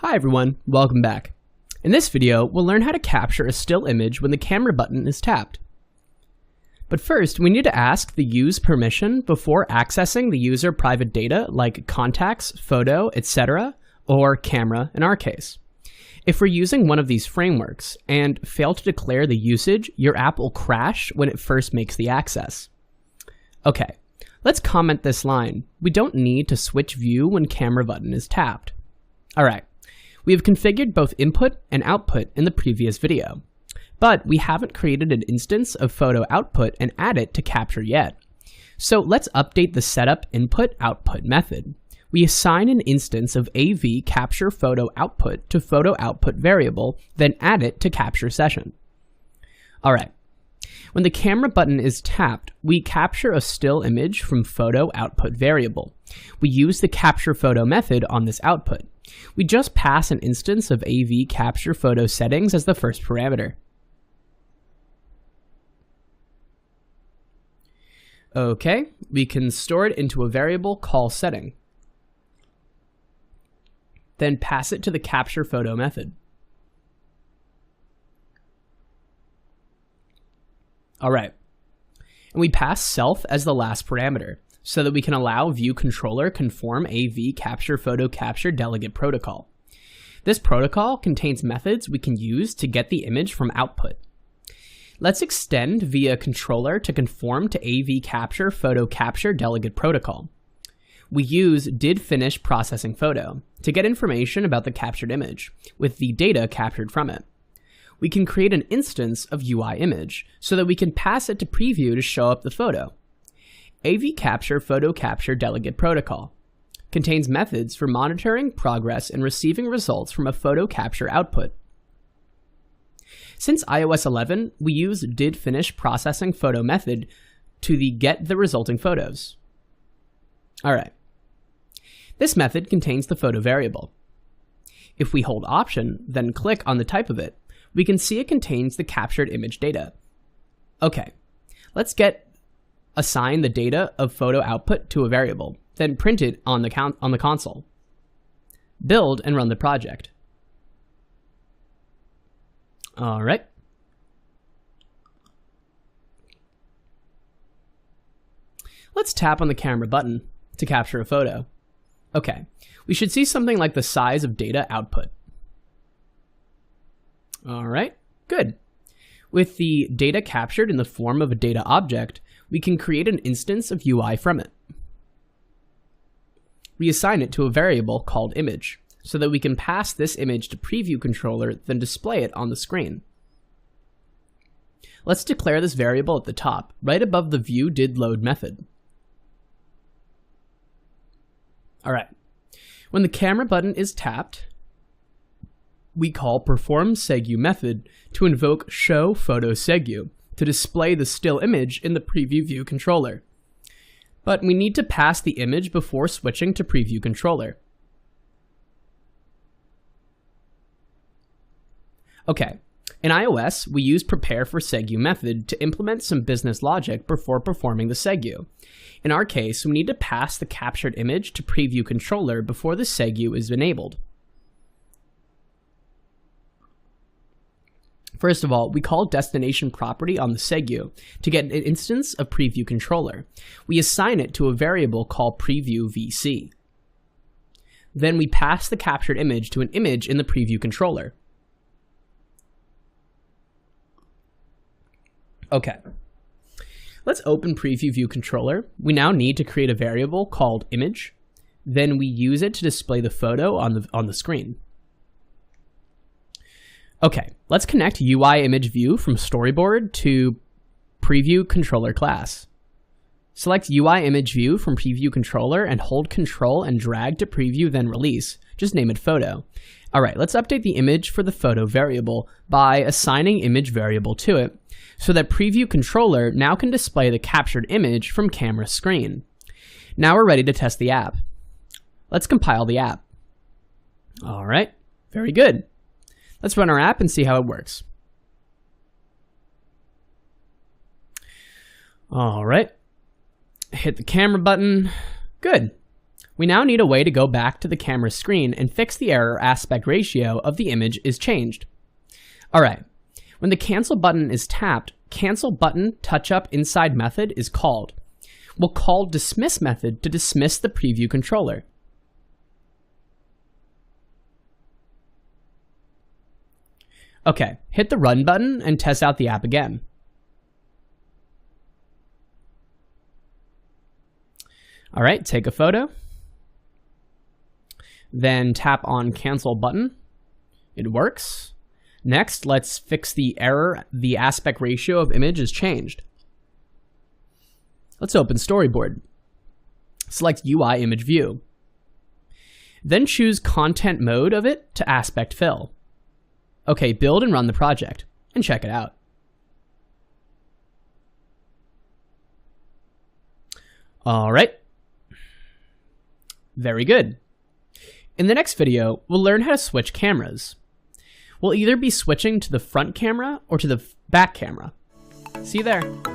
Hi everyone, welcome back. In this video, we'll learn how to capture a still image when the camera button is tapped. But first, we need to ask the use permission before accessing the user private data like contacts, photo, etc., or camera in our case. If we're using one of these frameworks and fail to declare the usage, your app will crash when it first makes the access. Okay, let's comment this line. We don't need to switch view when camera button is tapped. Alright. We have configured both input and output in the previous video, but we haven't created an instance of photo output and add it to capture yet. So let's update the setup input output method. We assign an instance of AV capture photo output to photo output variable, then add it to capture session. Alright, when the camera button is tapped, we capture a still image from photo output variable. We use the capture photo method on this output. We just pass an instance of AV capture photo settings as the first parameter. Okay, we can store it into a variable call setting. Then pass it to the capture photo method. Alright, and we pass self as the last parameter, so that we can allow view controller conform AV capture photo capture delegate protocol. This protocol contains methods we can use to get the image from output. Let's extend via controller to conform to AV capture photo capture delegate protocol. We use did finish processing photo to get information about the captured image with the data captured from it. We can create an instance of UI image so that we can pass it to preview to show up the photo. AV capture photo capture delegate protocol contains methods for monitoring progress and receiving results from a photo capture output. Since iOS 11, we use did finish processing photo method to get the resulting photos. Alright. This method contains the photo variable. If we hold Option, then click on the type of it, we can see it contains the captured image data. Okay, let's assign the data of photo output to a variable, then print it on the console. Build and run the project. Alright. Let's tap on the camera button to capture a photo. Okay, we should see something like the size of data output. Alright, good. With the data captured in the form of a data object, we can create an instance of UI from it. We assign it to a variable called image, so that we can pass this image to preview controller, then display it on the screen. Let's declare this variable at the top, right above the view did load method. Alright, when the camera button is tapped, we call perform segu method to invoke show photo segu to display the still image in the preview view controller. But we need to pass the image before switching to preview controller. Okay, in iOS, we use prepare for segu method to implement some business logic before performing the segu. In our case, we need to pass the captured image to preview controller before the segu is enabled. First of all, we call destination property on the segu to get an instance of preview controller. We assign it to a variable called preview VC. Then we pass the captured image to an image in the preview controller. Okay, let's open preview view controller. We now need to create a variable called image. Then we use it to display the photo on the screen. Okay, let's connect UI image view from storyboard to preview controller class. Select UI image view from preview controller and hold control and drag to preview then release. Just name it photo. Alright, let's update the image for the photo variable by assigning image variable to it so that preview controller now can display the captured image from camera screen. Now we're ready to test the app. Let's compile the app. Alright, very good. Let's run our app and see how it works. All right, hit the camera button. Good. We now need a way to go back to the camera screen and fix the error aspect ratio of the image is changed. Alright, when the cancel button is tapped, cancel button touch-up inside method is called. We'll call dismiss method to dismiss the preview controller. Okay, hit the run button and test out the app again. Alright, take a photo. Then tap on cancel button. It works. Next, let's fix the error. The aspect ratio of image is changed. Let's open Storyboard. Select UI image view. Then choose content mode of it to aspect fill. Okay, build and run the project and check it out. All right. Very good. In the next video, we'll learn how to switch cameras. We'll either be switching to the front camera or to the back camera. See you there.